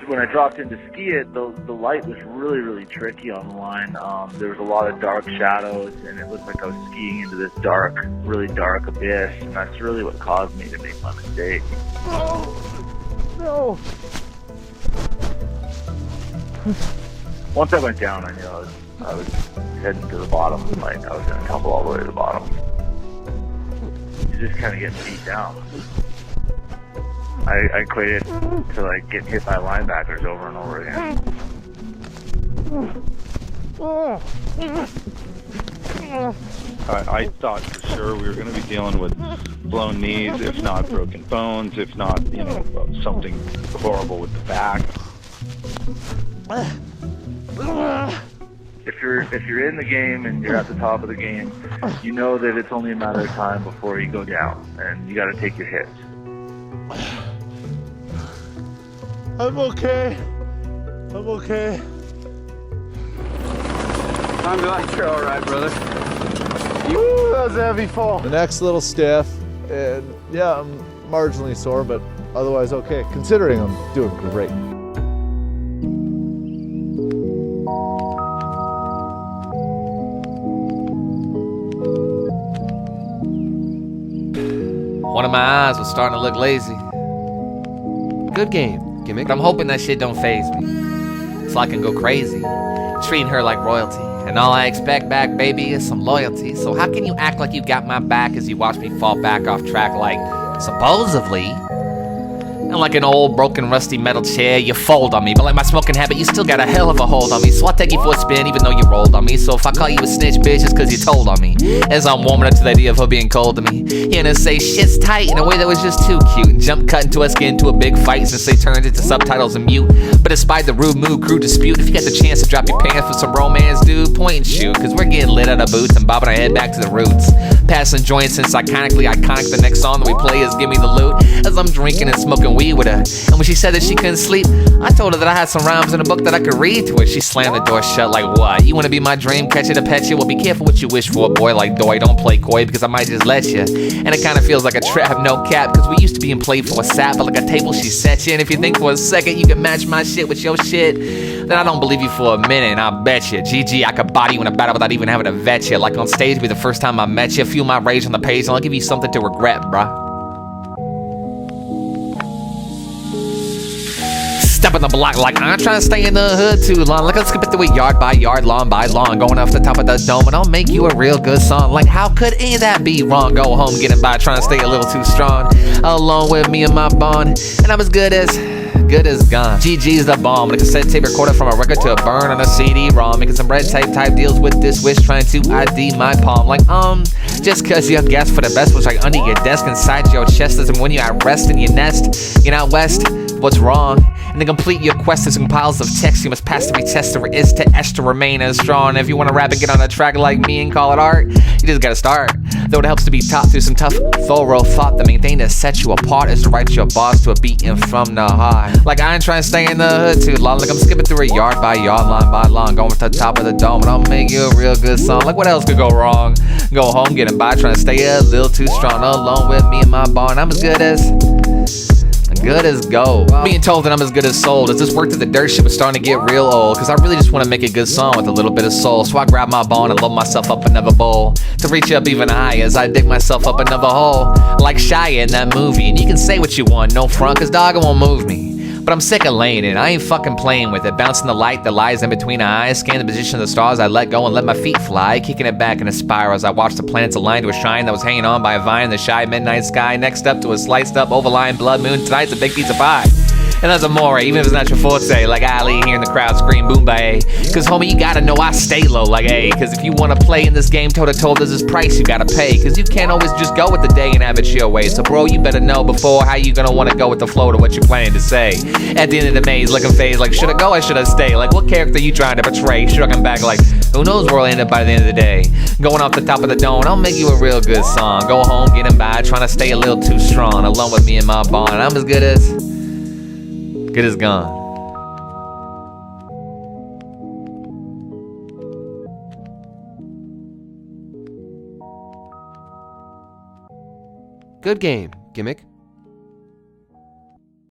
when I dropped in to ski it, the light was really tricky on the line. There was a lot of dark shadows, and it looked like I was skiing into this really dark abyss, and that's really what caused me to make my mistake. Oh, no. Once I went down, I knew I was heading to the bottom. Like, I was going to tumble all the way to the bottom. You just kind of get beat down. I equate it to like getting hit by linebackers over and over again. I thought for sure we were going to be dealing with blown knees, if not broken bones, if not, something horrible with the back. If you're in the game and you're at the top of the game, you know that it's only a matter of time before you go down, and you got to take your hits. I'm okay. I'm okay. I'm glad you're all right, brother. Woo, that was a heavy fall. The neck's a little stiff, and yeah, I'm marginally sore, but otherwise okay, considering I'm doing great. One of my eyes was starting to look lazy. Good game, Gimmick. But I'm hoping that shit don't faze me, so I can go crazy, treating her like royalty. And all I expect back, baby, is some loyalty. So how can you act like you got my back as you watch me fall back off track like, supposedly? And like an old, broken, rusty metal chair, you fold on me. But like my smoking habit, you still got a hell of a hold on me. So I'll take you for a spin, even though you rolled on me. So if I call you a snitch, bitch, it's cause you told on me. As I'm warming up to the idea of her being cold to me, hearing her say shit's tight in a way that was just too cute. And jump cut into us, get into a big fight since they turned into subtitles and mute. But despite the rude mood, crew dispute, if you got the chance to drop your pants for some romance, dude, point and shoot. Cause we're getting lit out of boots and bobbing our head back to the roots. Passing joints since iconically iconic, the next song that we play is Give Me the Loot. As I'm drinking and smoking weed with her. And when she said that she couldn't sleep, I told her that I had some rhymes in a book that I could read to her. She slammed the door shut like, what? You wanna be my dream catcher to pet you? Well, be careful what you wish for, boy, like doy. Don't play coy because I might just let you. And it kinda feels like a trap, no cap, cause we used to be in play for a sap, but like a table she set you. And if you think for a second you can match my shit with your shit, then I don't believe you for a minute, and I bet you, GG, I could body you in a battle without even having to vet you. Like on stage be the first time I met you, feel my rage on the page, and I'll give you something to regret, bruh. Step on the block like I'm trying to stay in the hood too long. Like let's skip it through it yard by yard, lawn by lawn, going off the top of the dome, and I'll make you a real good song. Like how could any of that be wrong? Go home getting by, trying to stay a little too strong, along with me and my bond, and I'm as good as gone. GG's the bomb. Like a cassette tape recorder from a record to a burn on a CD-ROM. Making some red tape type deals with this wish, trying to ID my palm. Like just cause you guess for the best was like under your desk inside your chest doesn't when you at rest in your nest. You're not west. What's wrong? And to complete your quest is some piles of text you must pass to retest the is to S to remain as strong. And if you want to rap and get on a track like me and call it art, you just gotta start. Though it helps to be taught through some tough, thorough thought. The main thing that sets you apart is to write your bars to a beat in from the heart. Like I ain't trying to stay in the hood too long. Like I'm skipping through a yard by yard, line by line, going to the top of the dome, and I'll make you a real good song. Like what else could go wrong? Go home getting by, trying to stay a little too strong, alone with me and my bar, and I'm as good as gold. Being told that I'm as good as sold. As this work to the dirt shit was starting to get real old, cause I really just want to make a good song with a little bit of soul. So I grab my bone and load myself up another bowl to reach up even higher as I dig myself up another hole, like Shia in that movie. And you can say what you want, no front, cause dog, it won't move me. But I'm sick of laying it, I ain't fucking playing with it. Bouncing the light that lies in between our eyes. Scan the position of the stars, I let go and let my feet fly. Kicking it back in a spiral as I watch the planets align to a shrine that was hanging on by a vine in the shy midnight sky. Next up to a sliced up overlying blood moon. Tonight's a big piece of pie. And that's amore, even if it's not your forte. Like Ali hearing the crowd scream boom bae. Cause homie, you gotta know I stay low like hey. Cause if you wanna play in this game toe to toe, there's this price you gotta pay. Cause you can't always just go with the day and have it your way. So bro, you better know before how you gonna wanna go with the flow to what you planning to say. At the end of the maze, looking phase like should I go or should I stay? Like what character you trying to portray? Shrugging back like who knows where I'll end up by the end of the day. Going off the top of the dome, I'll make you a real good song. Go home getting by, trying to stay a little too strong, alone with me and my bond. I'm as good as gone. Good game, Gimmick.